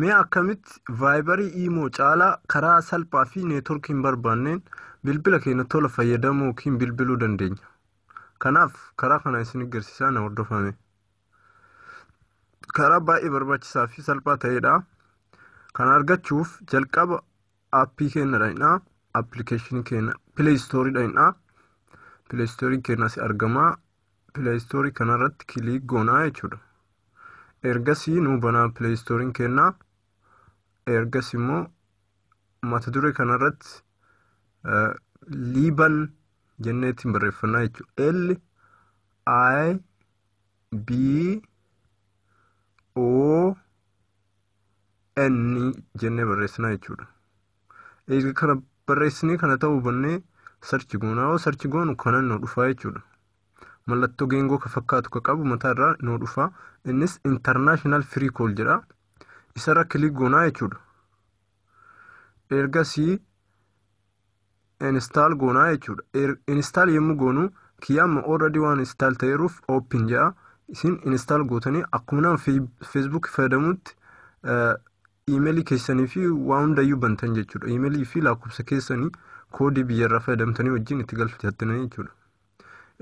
Mee akkamitti vaayibarii iimoo caalaa karaa salphaa fi neetworkii hin barbaanneen bilbila keenya tola fayyadamuu yookiin bilbiluu dandeenya. Kanaaf karaa kana isin agarsiisaa na hordofame. Karaa baay'ee barbaachisaa fi salphaa ta'edha. Kana argachuuf jalqaba aappii keenya dhaqnaa, appilikeeshinii keenya Play Store dhaqnaa. Play Store keenya as argamaa. Play Store kanarratti kiliik goonaa jechuudha. Ergasii nu banaa Play Store keenya. Ergasii immoo mata duree kanarratti liiban jenneetiin barreeffannaa jechuudha. LIBON jennee barreessinaa jechuudha. Egaa kana barreessinee kana ta'uu bannee sarchi goonaa. Yoo sarchi goonu kanan nu dhufaa jechuudha. Mallattoo geengoo ka fakkaatu ka qabu mataa irraa nu dhufaa. Innis international free call jedha. Isarra kiliik goonaa jechuudha. Ergasii install goonaa jechuudha. Install yommuu goonu kiyyaama already waan install ta'eeruuf open jedha. Isin install gootanii akkuma nama Facebook fayyadamutti emailii keessanii fi waan hundayyuu bantan jechuudha. Emailii fi lakkoofsa keessanii koodii biyyarraa fayyadamtanii wajjin itti galfatanii jechuudha.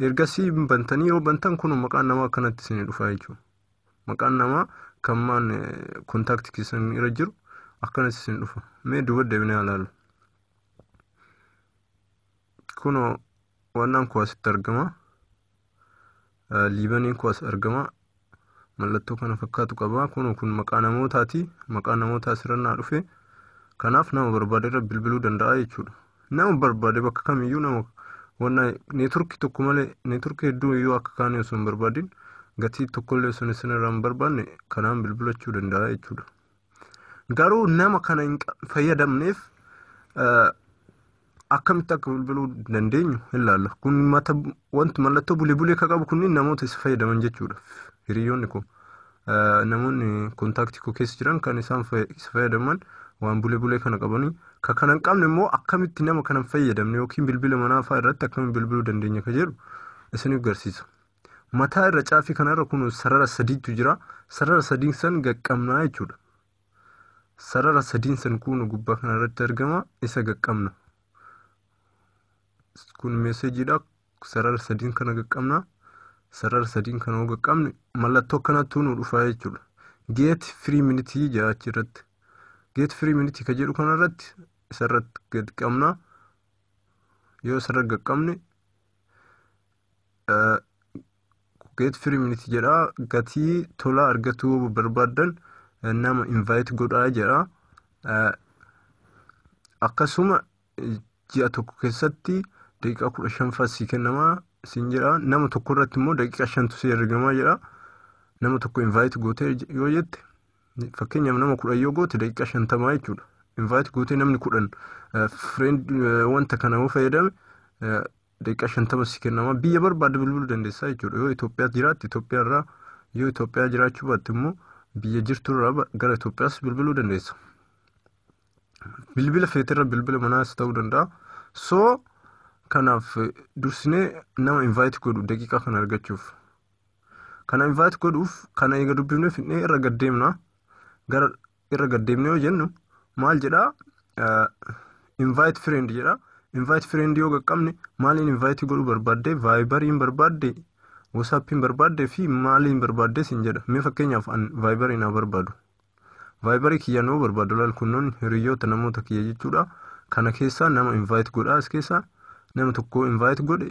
Ergasii bantanii yoo bantan kun maqaan namaa akkanatti isin dhufaa jechuudha. Maqaan namaa kan maan kontaaktii keessan irra jiru akkanatti isin dhufa. Mee duuba deebinee ilaallu. Kunoo waan kun asitti argama. Liibaniin kun as argama. Mallattoo kana fakkaatu qaba. Kun maqaa namootaati. Maqaa namootaa asirraa dhufe. Kanaaf nama barbaade irra bilbiluu danda'a jechuudha. Nama barbaade bakka kamiyyuu nama wanna neetworkii tokko malee neetworkii hedduu iyyuu akka kaanii osoo hin barbaadin gatii tokkollee osoo isinirraa hin barbaanne kanaan bilbilachuu danda'a jechuudha. Garuu nama kana hin fayyadamneef akkamitti akka bilbiluu dandeenyu ilaalla. Kun wanti mallattoo bulee ka qabu kunniin namoota isa fayyadaman jechuudha. Hiriyoonni kun namoonni kontaaktii koo keessa jiran kan isaan isa fayyadaman waan bulee kana qabanii ka kana hin qabne immoo akkamitti nama kana fayyadamne yookiin bilbila manaa fa'aa irratti akkamitti bilbiluu dandeenya ka jedhu isin agarsiisa. Mataa irra caafii kanarra kun sarara sadiitu jira. Sarara sadiin san qaqqabnaa jechuudha. Sarara sadiin san kun gubbaa kanarratti argama. Isa qaqqabna. Kun meeseejiidha. Sarara sadiin kana qaqqabna. Sarara sadiin kana qaqqabne mallattoo kanattuu nu dhufaa jechuudha. Get free minute jedha achirratti. Get free minute ka jedhu kanarratti isarratti gad qabna. Yoo isarra qaqqabne get free minute jedha. Gatii tola argatuu barbaadan nama invite godhaa jedha. Akkasuma ji'a tokko keessatti daqiiqaa 15 sii kennamaa siin jedha. Nama tokko irratti immoo daqiiqaa 5tu sii argamaa jedha. Nama tokko invite gootee yoo jette fakkeenyaaf nama 10 yoo goote daqiiqaa 50 jechuudha. Invite gootee namni 10 friend wanta kana yoo fayyadame daqiiqaa 50 sii kennamaa. Biyya barbaade bilbiluu dandeessaa jechuudha. Yoo Itoophiyaa jiraatti Itoophiyaarraa, yoo Itoophiyaa jiraachuu baatte immoo biyya jirturraa gara Itoophiyaas bilbiluu dandeessa. Bilbila feetirra bilbila manaas ta'uu danda'a. So kanaaf dursinee nama invite godhu daqiiqaa kana argachuuf. Kana invite godhuuf kana eega dubbifnee fidnee irra gaddeemna. Gara irra gaddeemnee yoo jennu maal jedhaa? Invite friend jedha. Invite friend yoo qaqqabne maaliin invite godhuu barbaadde? Vaayibariin barbaadde? WhatsAppiin barbaadde fi maaliin barbaadde siin jedha. Mee fakkeenyaaf vaayibariin haa barbaadu. Vaayibarii kiyya noo barbaadu laal kunnoon hiriyoota namoota kiyya jechuudha. Kana keessaa nama invite godhaa as keessaa nama tokko invite godhe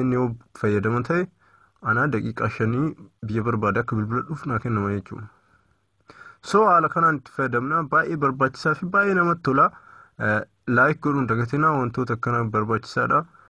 inni yoo fayyadama ta'e anaa daqiiqaa 5 biyya barbaade akka bilbila dhuuf naa kennama jechuudha. So haala kanaan itti fayyadamna. Baay'ee barbaachisaa fi baay'ee namatti tola. Like godhuun dagatinaa wantoota akkana barbaachisaadha.